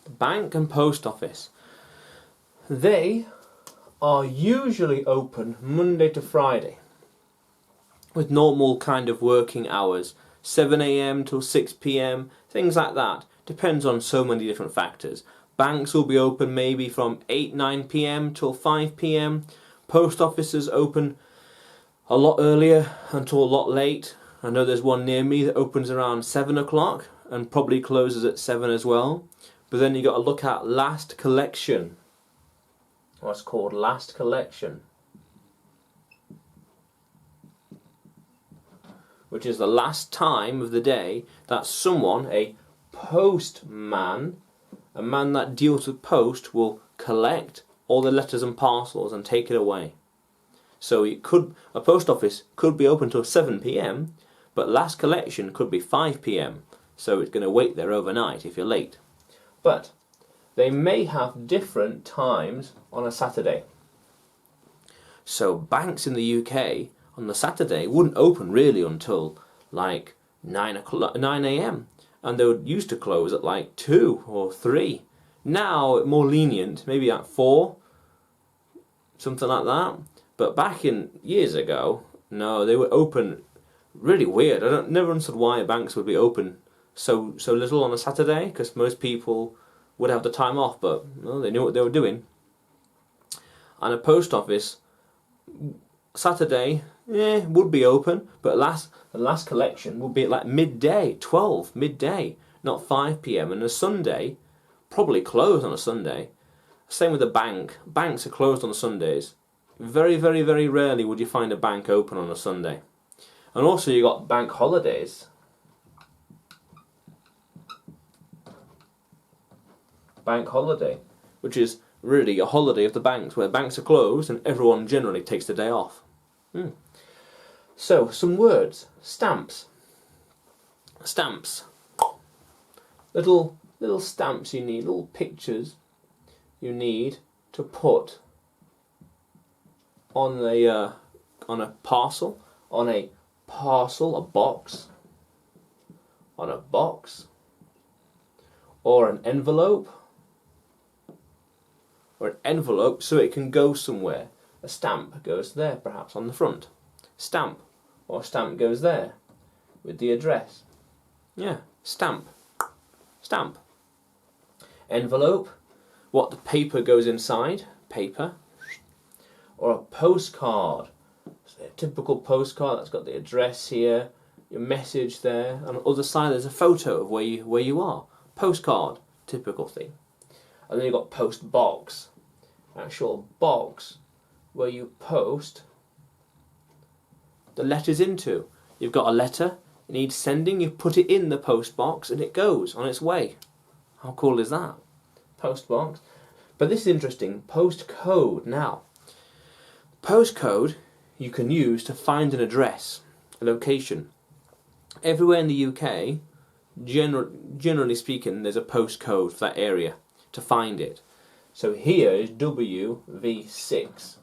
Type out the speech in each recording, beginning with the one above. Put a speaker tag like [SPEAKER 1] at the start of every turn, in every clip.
[SPEAKER 1] Bank and post office. They are usually open Monday to Friday with normal kind of working hours, 7 AM till 6 PM, things like that. Depends on so many different factors. Banks will be open maybe from 8, 9 PM till 5 PM. Post offices open a lot earlier until a lot late. I know there's one near me that opens around 7 o'clock and probably closes at 7 as well. But then you got to look at last collection. What's called last collection, which is the last time of the day that someone, a postman, a man that deals with post, will collect all the letters and parcels and take it away. So a post office could be open till 7 PM, but last collection could be 5 PM. So it's going to wait there overnight if you're late. But they may have different times on a Saturday. So banks in the UK on the Saturday wouldn't open really until like 9 AM, and they would used to close at like 2 or 3. Now more lenient, maybe at 4, something like that. But back in years ago, no, they were open really weird. Never understood why banks would be open so little on a Saturday, because most people would have the time off, but no, they knew what they were doing. And a post office Saturday, would be open, but the last collection would be at like midday, 12 midday, not 5 PM. And a Sunday, probably closed on a Sunday. Same with the bank. Banks are closed on Sundays. Very, very, very rarely would you find a bank open on a Sunday. And also you got bank holidays. Bank holiday, which is really a holiday of the banks, where banks are closed and everyone generally takes the day off. So, some words. Stamps. Stamps. Little stamps you need, little pictures you need to put on a parcel, a box, on a box, or an envelope. Or an envelope so it can go somewhere. A stamp goes there, perhaps on the front. Stamp, or stamp goes there with the address. Yeah, stamp. Stamp. Envelope, what the paper goes inside, paper. Or a postcard. So a typical postcard that's got the address here, your message there, and on the other side there's a photo of where you are. Postcard, typical thing. And then you've got post box, actual box where you post the letters into. You've got a letter, it needs sending, you put it in the post box and it goes on its way. How cool is that? Post box. But this is interesting, postcode now. Postcode you can use to find an address, a location. Everywhere in the UK, generally speaking, there's a postcode for that area to find it. So here is WV6,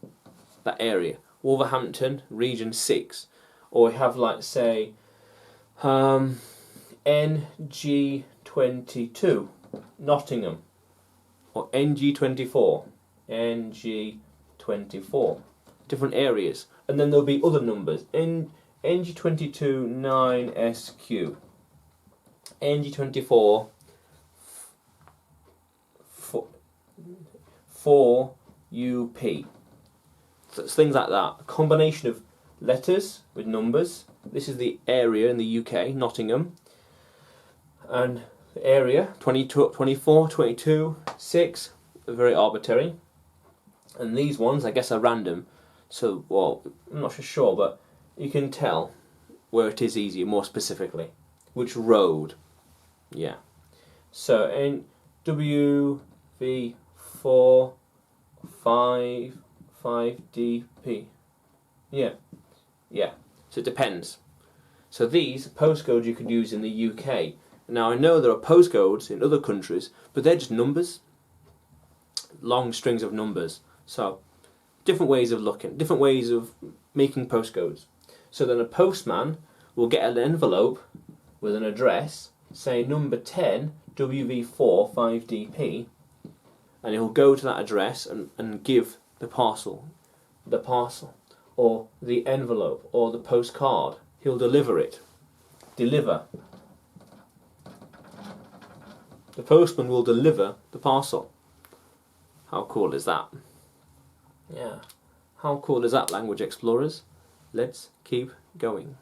[SPEAKER 1] that area. Wolverhampton, region 6. Or we have, like, say, NG22, Nottingham. Or NG24, NG24. Different areas. And then there'll be other numbers. NG22 9SQ. NG24 4UP. So it's things like that. A combination of letters with numbers. This is the area in the UK, Nottingham. And the area, 22, 24, 22, 6, very arbitrary. And these ones, I guess, are random. So, well, I'm not sure, but you can tell where it is easier, more specifically. Which road. Yeah. So, in WV4 5DP. Yeah. So it depends. So these are postcodes you could use in the UK. Now I know there are postcodes in other countries, but they're just numbers. Long strings of numbers. So different ways of looking, different ways of making postcodes. So then a postman will get an envelope with an address, say number 10, WV4 5DP, and he'll go to that address and give the parcel, or the envelope, or the postcard. He'll deliver it. Deliver. The postman will deliver the parcel. How cool is that? Yeah. How cool is that, language explorers? Let's keep going.